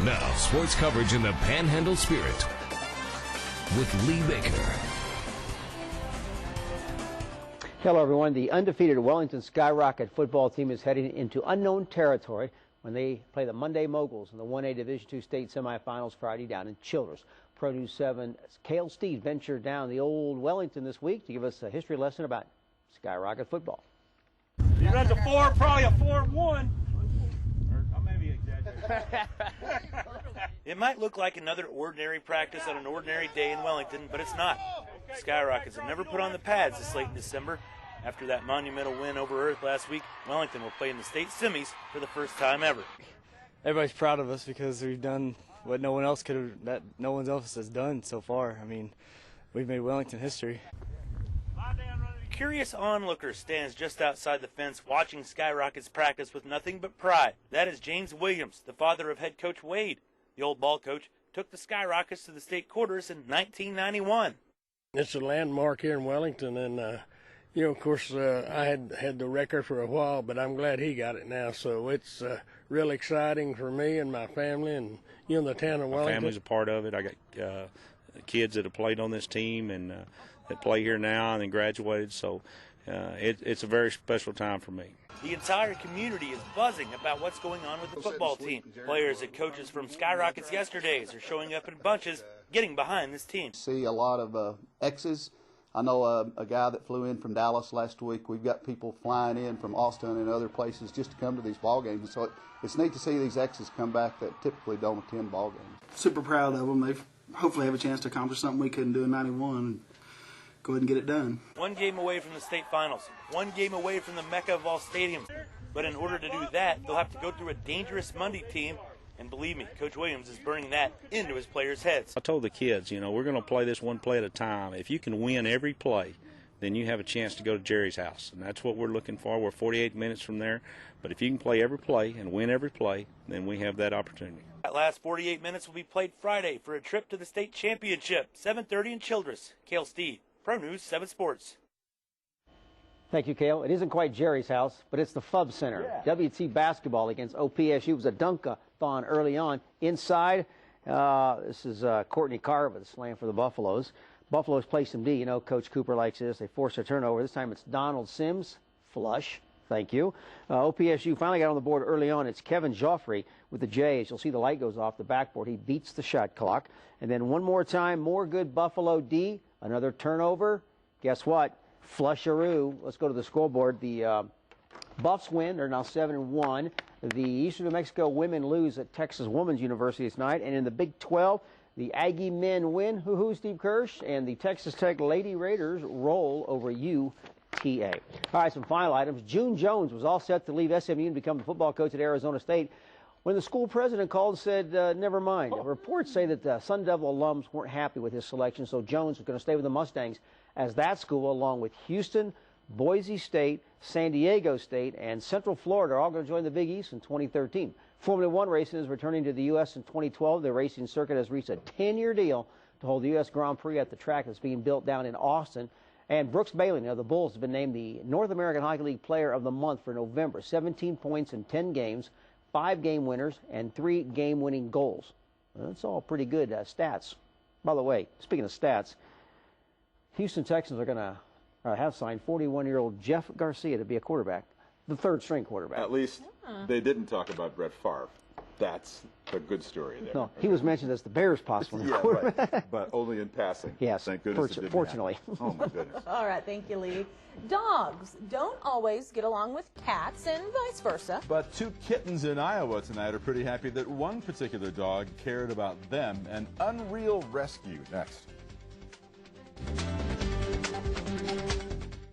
Now, sports coverage in the Panhandle spirit with Lee Baker. Hello, everyone. The undefeated Wellington Skyrocket football team is heading into unknown territory when they play the Monday Moguls in the 1A Division II state semifinals Friday down in Childress. Pro News 7's Cale Steed ventured down the old Wellington this week to give us a history lesson about Skyrocket football. He runs a 4, probably a 4-1. Or maybe exaggerating. It might look like another ordinary practice on an ordinary day in Wellington, but it's not. Skyrockets have never put on the pads this late in December. After that monumental win over Earth last week, Wellington will play in the state semis for the first time ever. Everybody's proud of us because we've done what no one else has done so far. I mean, we've made Wellington history. A curious onlooker stands just outside the fence watching Skyrockets practice with nothing but pride. That is James Williams, the father of head coach Wade. The old ball coach took the Skyrockets to the state quarters in 1991. It's a landmark here in Wellington, and you know, of course, I had the record for a while, but I'm glad he got it now. So it's real exciting for me and my family, and you know, the town of Wellington. My family's a part of it. I got kids that have played on this team and that play here now and then graduated. So it's a very special time for me. The entire community is buzzing about what's going on with the football team. Players and coaches from Skyrockets yesterdays are showing up in bunches, getting behind this team. See a lot of X's. I know a guy that flew in from Dallas last week. We've got people flying in from Austin and other places just to come to these ball games. So it's neat to see these X's come back that typically don't attend ball games. Super proud of them. They hopefully have a chance to accomplish something we couldn't do in '91. Go ahead and get it done. One game away from the state finals, one game away from the mecca of all stadiums. But in order to do that, they'll have to go through a dangerous Monday team. And believe me, Coach Williams is burning that into his players' heads. I told the kids, you know, we're going to play this one play at a time. If you can win every play, then you have a chance to go to Jerry's house. And that's what we're looking for. We're 48 minutes from there. But if you can play every play and win every play, then we have that opportunity. That last 48 minutes will be played Friday for a trip to the state championship, 7:30 in Childress. Cale Steed, Pro News 7 Sports. Thank you, Cale. It isn't quite Jerry's house, but it's the FUB Center. Yeah. WT basketball against OPSU was a dunk-a-thon early on. Inside, this is Courtney Carr with a slam for the Buffaloes. Buffaloes play some D. You know, Coach Cooper likes this. They force a turnover. This time it's Donald Sims. Flush. Thank you. OPSU finally got on the board early on. It's Kevin Joffrey with the Jays. You'll see the light goes off the backboard. He beats the shot clock. And then one more time, more good Buffalo D. Another turnover. Guess what? Flusharoo. Let's go to the scoreboard. The Buffs win. They're now 7-1. The Eastern New Mexico women lose at Texas Women's University tonight. And in the Big 12, the Aggie men win. Hoo-hoo, Steve Kirsch. And the Texas Tech Lady Raiders roll over UTA. All right, some final items. June Jones was all set to leave SMU and become the football coach at Arizona State when the school president called and said, never mind. Reports say that the Sun Devil alums weren't happy with his selection, so Jones was going to stay with the Mustangs as that school, along with Houston, Boise State, San Diego State, and Central Florida, are all going to join the Big East in 2013. Formula One racing is returning to the U.S. in 2012. The racing circuit has reached a 10-year deal to hold the U.S. Grand Prix at the track that's being built down in Austin. And Brooks Bailey of the Bulls has been named the North American Hockey League Player of the Month for November. 17 points in 10 games, 5 game winners, and 3 game-winning goals. That's all pretty good stats. By the way, speaking of stats, Houston Texans are going to have signed 41-year-old Jeff Garcia to be a quarterback, the third-string quarterback. At least they didn't talk about Brett Favre. That's a good story there. No, he was mentioned as the Bears' possible quarterback. Right. But only in passing. Yes, thank goodness it didn't fortunately. happen. Oh, my goodness. All right, thank you, Lee. Dogs don't always get along with cats and vice versa. But 2 kittens in Iowa tonight are pretty happy that one particular dog cared about them. An unreal rescue next.